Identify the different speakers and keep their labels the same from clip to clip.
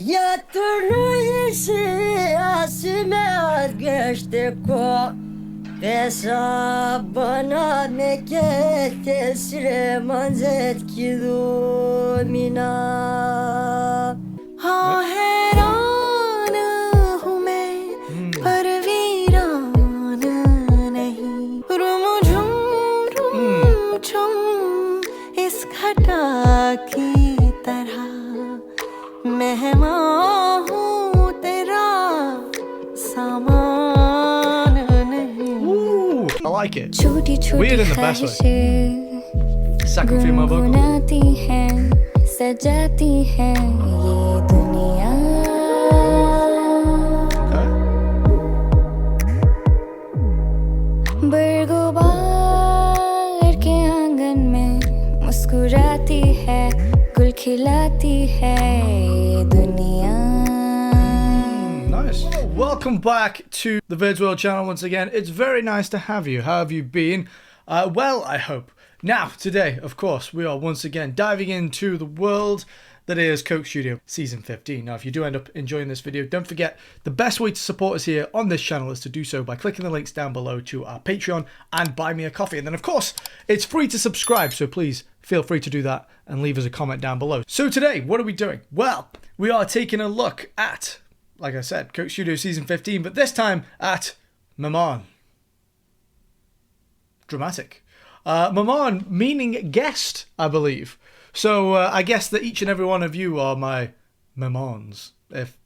Speaker 1: Ya tornuyesi asime geçti ko Besa bana meke tesire manzet kilomina Ha हैरान हूँ मैं पर वीरान नहीं रुम झुम इस घटा की तरह मेहमान हूँ तेरा सामान नहीं
Speaker 2: I like it.
Speaker 1: छोटी
Speaker 2: Weird in the best way. Second female vocal.
Speaker 1: गुनगुनाती है सजाती है ये दुनिया बरगुबार के आंगन में मुस्कुराती है गुल खिलाती है ये दुनिया
Speaker 2: Nice. Welcome back to the Vids World channel once again. It's very nice to have you. How have you been? Well, I hope. Now, today, of course, we are once again diving into the world that is Coke Studio Season 15. Now, if you do end up enjoying this video, don't forget the best way to support us here on this channel is to do so by clicking the links down below to our Patreon and Buy Me a Coffee. And then, of course, it's free to subscribe, so please feel free to do that and leave us a comment down below. So today, what are we doing? Well, we are taking a look at, like I said, Coke Studio Season 15, but this time at Mehmaan. Dramatic. Mehmaan meaning guest, I believe. So I guess that each and every one of you are my Mehmaans, if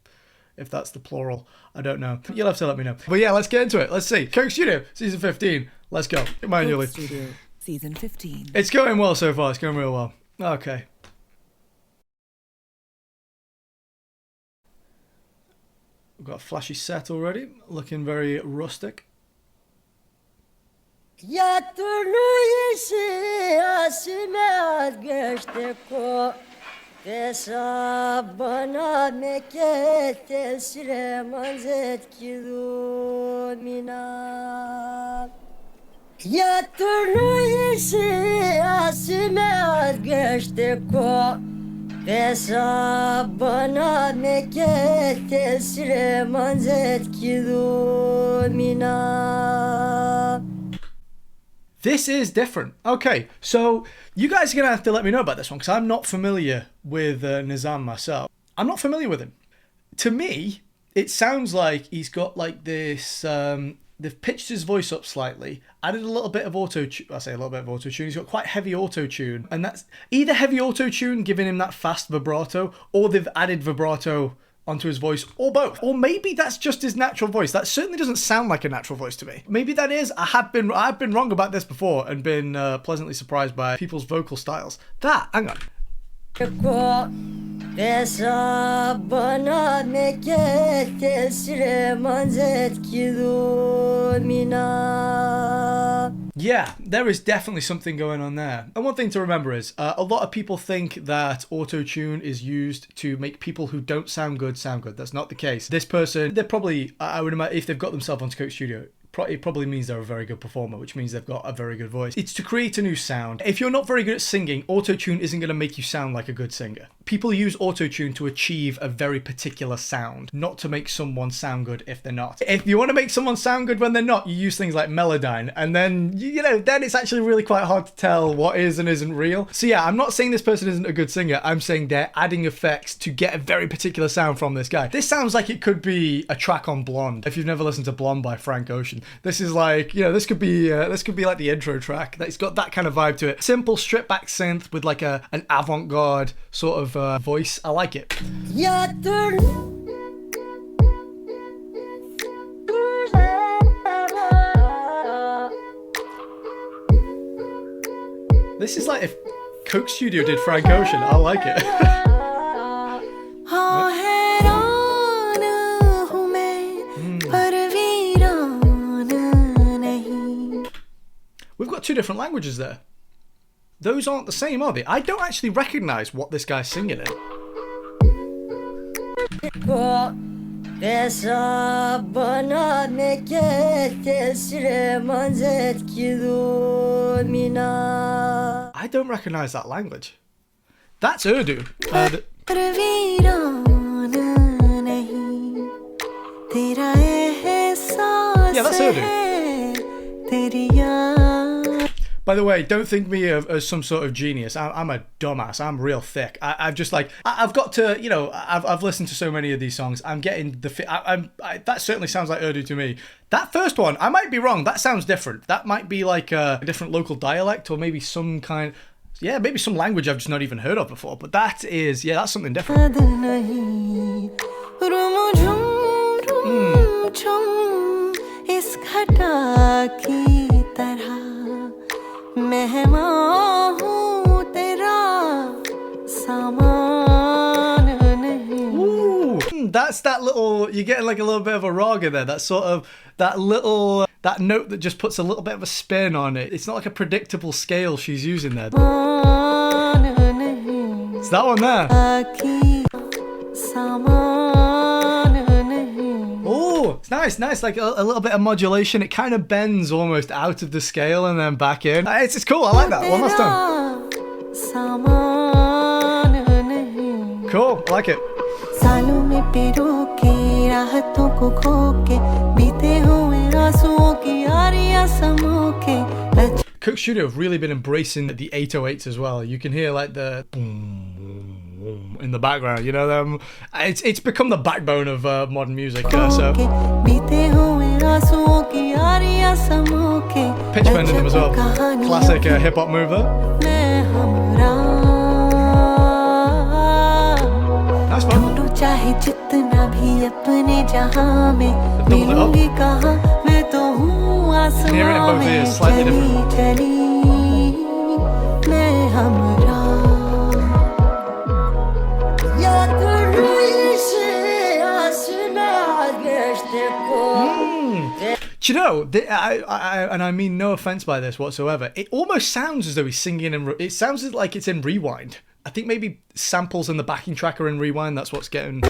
Speaker 2: that's the plural. I don't know. You'll have to let me know. But yeah, let's get into it. Let's see. Coke Studio Season 15. Let's go. Come on, Yuli.
Speaker 3: Coke Studio Season 15.
Speaker 2: It's going well so far. It's going real well. Okay. We've got a flashy set already. Looking very rustic.
Speaker 1: Ya tornuyesi asime geçti ko Besa bana meke tesire manzet kilomina Ya tornuyesi asime geçti ko Besa bana meke tesire manzet kilomina
Speaker 2: This is different. Okay, so you guys are going to have to let me know about this one because I'm not familiar with Nizam myself. I'm not familiar with him. To me, it sounds like he's got like this, they've pitched his voice up slightly, added a little bit of auto-tune, I say a little bit of auto-tune, he's got quite heavy auto-tune, and that's either heavy auto-tune giving him that fast vibrato, or they've added vibrato onto his voice, or both. Or maybe that's just his natural voice. That certainly doesn't sound like a natural voice to me. Maybe that is. I've been wrong about this before and been pleasantly surprised by people's vocal styles. Hang on. Yeah, there is definitely something going on there. And one thing to remember is, a lot of people think that auto-tune is used to make people who don't sound good sound good. That's not the case. This person, they're probably, I would imagine, if they've got themselves onto Coke Studio, it probably means they're a very good performer, which means they've got a very good voice. It's to create a new sound. If you're not very good at singing, auto-tune isn't going to make you sound like a good singer. People use auto-tune to achieve a very particular sound, not to make someone sound good if they're not. If you want to make someone sound good when they're not, you use things like Melodyne, and then, you know, then it's actually really quite hard to tell what is and isn't real. So yeah, I'm not saying this person isn't a good singer, I'm saying they're adding effects to get a very particular sound from this guy. This sounds like it could be a track on Blonde. If you've never listened to Blonde by Frank Ocean, this is like, you know, this could be like the intro track. It's got that kind of vibe to it. Simple stripped back synth with like an avant-garde sort of voice. I like it. This is like if Coke Studio did Frank Ocean. I like it. We've got two different languages there. Those aren't the same, are they? I don't actually recognize what this guy's singing in. I don't recognize that language. That's Urdu. By the way, don't think me as some sort of genius. I'm a dumbass. I'm real thick. I've just like I've got to, you know, I've listened to so many of these songs. I'm getting the that certainly sounds like Urdu to me. That first one, I might be wrong. That sounds different. That might be like a different local dialect, or maybe some kind. Yeah, maybe some language I've just not even heard of before. But that is, yeah, that's something different.
Speaker 4: मेहमान हूँ तेरा सामान नहीं.
Speaker 2: Ooh, that's that little, you're getting like a little bit of a raga there. That sort of, that little, that note that just puts a little bit of a spin on it. It's not like a predictable scale she's using there. It's that one there. Oh, it's nice, like a little bit of modulation. It kind of bends almost out of the scale and then back in. It's cool, I like that. One last time. Cool, I like it. Cook Studio have really been embracing the 808s as well. You can hear like the boom, boom in the background, you know them. It's become the backbone of modern music. So pitch bending them as well. Classic hip hop move there. Nice one. Doubled it up. Hear it in both ears, slightly different. Do you know, and I mean no offense by this whatsoever, it almost sounds as though he's singing in, it sounds like it's in rewind. I think maybe samples and the backing track are in rewind, that's what's getting...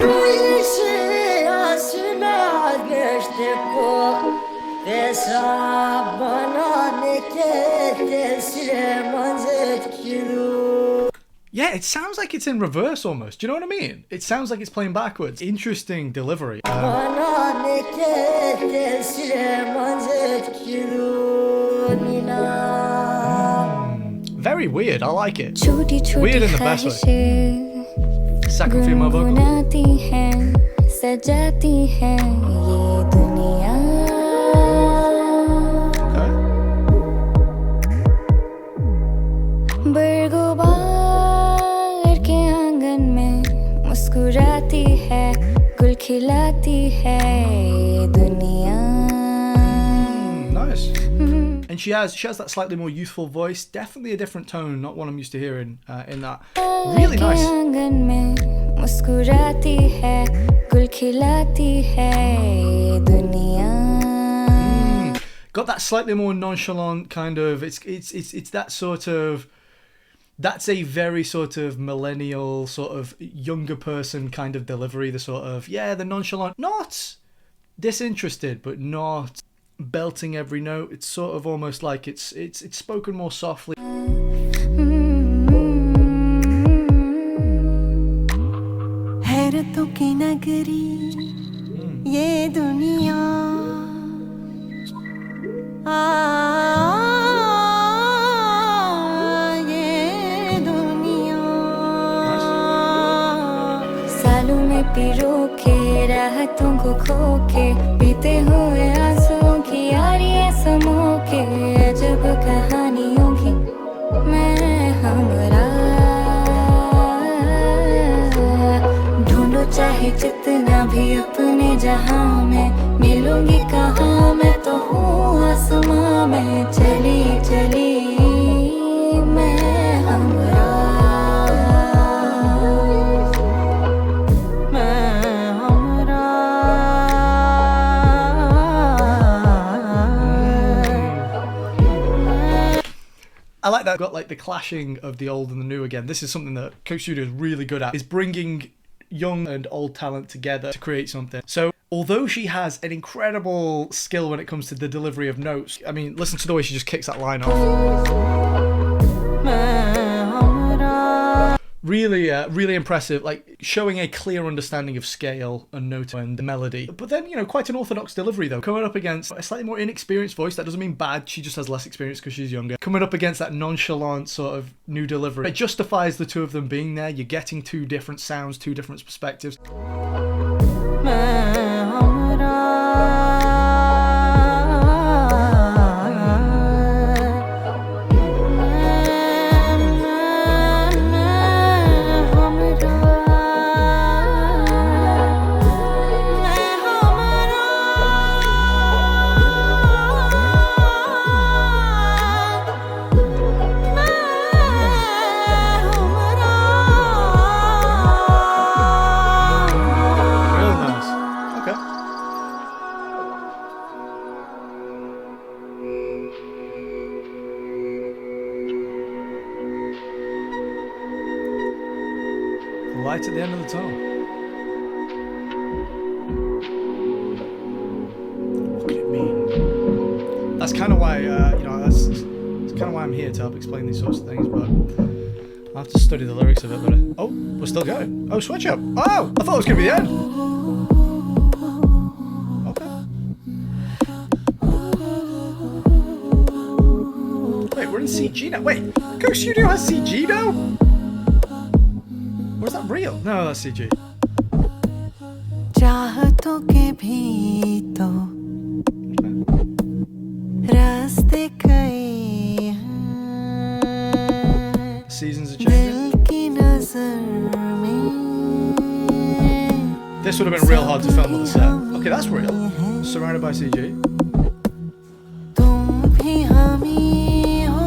Speaker 2: Yeah, it sounds like it's in reverse almost. Do you know what I mean? It sounds like it's playing backwards. Interesting delivery. Very weird. I like it. Weird in the best way. Second female vocal.
Speaker 1: मुस्कुराती है गुल खिलाती है दुनिया.
Speaker 2: Nice. And she has that slightly more youthful voice, definitely a different tone, not one I'm used to hearing in that. Really nice. मुस्कुराती है गुल खिलाती है दुनिया. Got that slightly more nonchalant kind of, it's that sort of, that's a very sort of millennial, sort of younger person kind of delivery. The sort of, yeah, the nonchalant, not disinterested, but not belting every note. It's sort of almost like it's spoken more softly.
Speaker 4: हैरतों की नगरी ये दुनिया
Speaker 1: पिरो के राहतों को खो के बीते हुए आंसुओं की यारियां समो के अजब कहानियों की मैं हमरा ढूंढो चाहे जितना भी अपने जहां में मिलूंगी कहाँ मैं तो हूँ आसमां में चली चली मैं हमरा.
Speaker 2: I like that. Got like the clashing of the old and the new again. This is something that Coke Studio is really good at, is bringing young and old talent together to create something. So although she has an incredible skill when it comes to the delivery of notes, I mean, listen to the way she just kicks that line off. Really, really impressive, like showing a clear understanding of scale and note and the melody. But then, quite an orthodox delivery though. Coming up against a slightly more inexperienced voice, that doesn't mean bad, she just has less experience because she's younger. Coming up against that nonchalant sort of new delivery. It justifies the two of them being there. You're getting two different sounds, two different perspectives. Light at the end of the tunnel. What could it mean? That's kind of why, that's kind of why I'm here to help explain these sorts of things, but I have to study the lyrics of it, but... Oh, we're still going. Oh, switch up. Oh, I thought it was going to be the end. Okay. Wait, we're in CG now. Wait, Coke Studio has CG now? Or is that real? No, that's CG.
Speaker 4: चाहतों के भी तो रास्ते कई हैं
Speaker 2: Seasons are changing.
Speaker 4: दिल की नजर में
Speaker 2: This would have been real hard to film with the set. Okay, that's real. Surrounded by CG.
Speaker 4: तुम भी हम ही हो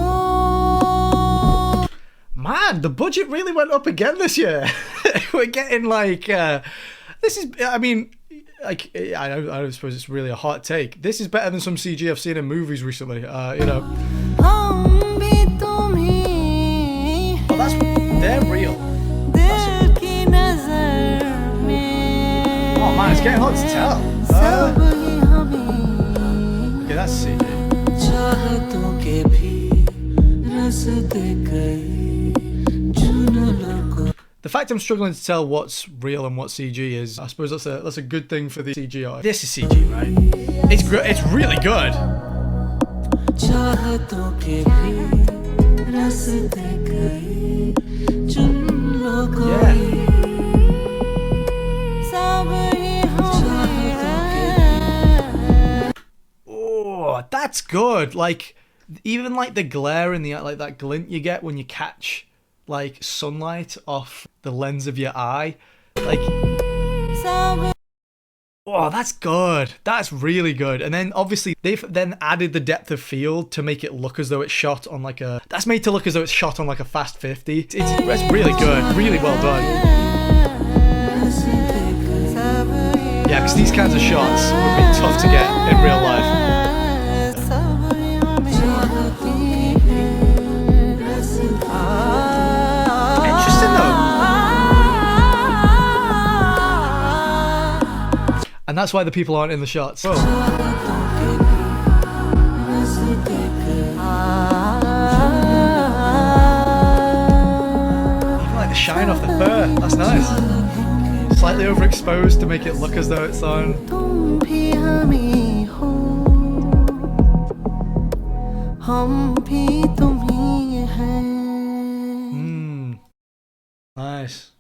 Speaker 2: Man, the budget really went up again this year. We're getting like, this is, I mean, like, I suppose it's really a hot take. This is better than some CG I've seen in movies recently,
Speaker 4: हम भी तुम ही
Speaker 2: Oh, they're real.
Speaker 4: दिल की नजर में
Speaker 2: Oh man, it's getting hard to tell.
Speaker 4: सब ही हम ही
Speaker 2: Okay, that's CG.
Speaker 5: चाहतों के भी रास्ते कई
Speaker 2: The fact I'm struggling to tell what's real and what CG is, I suppose that's a good thing for the CG art. This is CG, right? It's really good. Yeah.
Speaker 4: सब ही हम ही
Speaker 2: Oh, that's good. Like, even like the glare in the like that glint you get when you catch like sunlight off the lens of your eye, like, oh, that's good. That's really good. And then obviously they've then added the depth of field to make it look as though it's shot on like a, that's made to look as though it's shot on like a fast 50. It's really good, really well done. Yeah, because these kinds of shots would be tough to get in real life. Interesting though. And that's why the people aren't in the shots. Whoa. Even like the shine off the fur, that's nice. Slightly overexposed to make it look as though it's on.
Speaker 4: तुम भी हम ही हो हम भी तुम ही हैं
Speaker 2: Nice.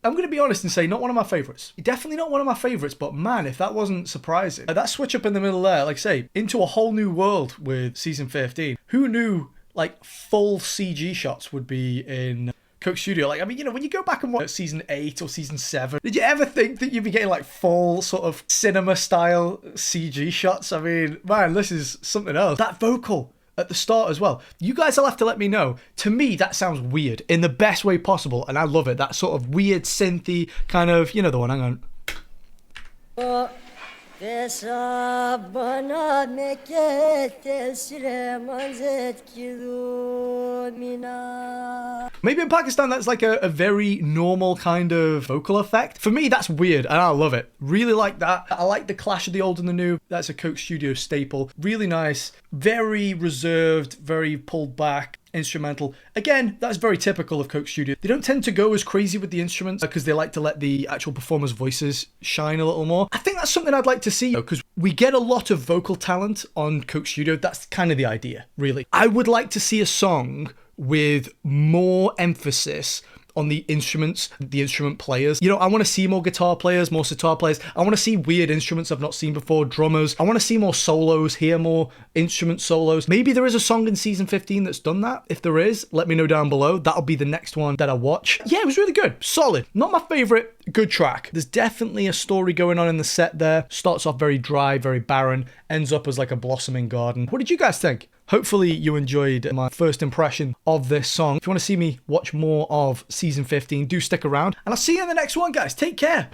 Speaker 2: I'm going to be honest and say not one of my favourites. Definitely not one of my favourites, but man, if that wasn't surprising. That switch up in the middle there, like I say, into a whole new world with season 15. Who knew like full CG shots would be in Coke Studio? Like, I mean, when you go back and watch season 8 or season 7, did you ever think that you'd be getting like full sort of cinema style CG shots? I mean, man, this is something else. That vocal at the start as well. You guys will have to let me know. To me, that sounds weird in the best way possible, and I love it. That sort of weird synthy kind of, the one, hang on. Maybe in Pakistan that's like a very normal kind of vocal effect. For me, that's weird and I love it. Really like that. I like the clash of the old and the new. That's a Coke Studio staple. Really nice. Very reserved, very pulled back. Instrumental. Again, that's very typical of Coke Studio. They don't tend to go as crazy with the instruments because they like to let the actual performers' voices shine a little more. I think that's something I'd like to see because we get a lot of vocal talent on Coke Studio. That's kind of the idea, really. I would like to see a song with more emphasis on the instruments, the instrument players. You know, I want to see more guitar players, more sitar players. I want to see weird instruments I've not seen before, drummers. I want to see more solos, hear more instrument solos. Maybe there is a song in season 15 that's done that. If there is, let me know down below. That'll be the next one that I watch. Yeah, it was really good. Solid. Not my favorite. Good track. There's definitely a story going on in the set there. Starts off very dry, very barren, ends up as like a blossoming garden. What did you guys think? Hopefully you enjoyed my first impression of this song. If you want to see me watch more of season 15, do stick around. And I'll see you in the next one, guys. Take care.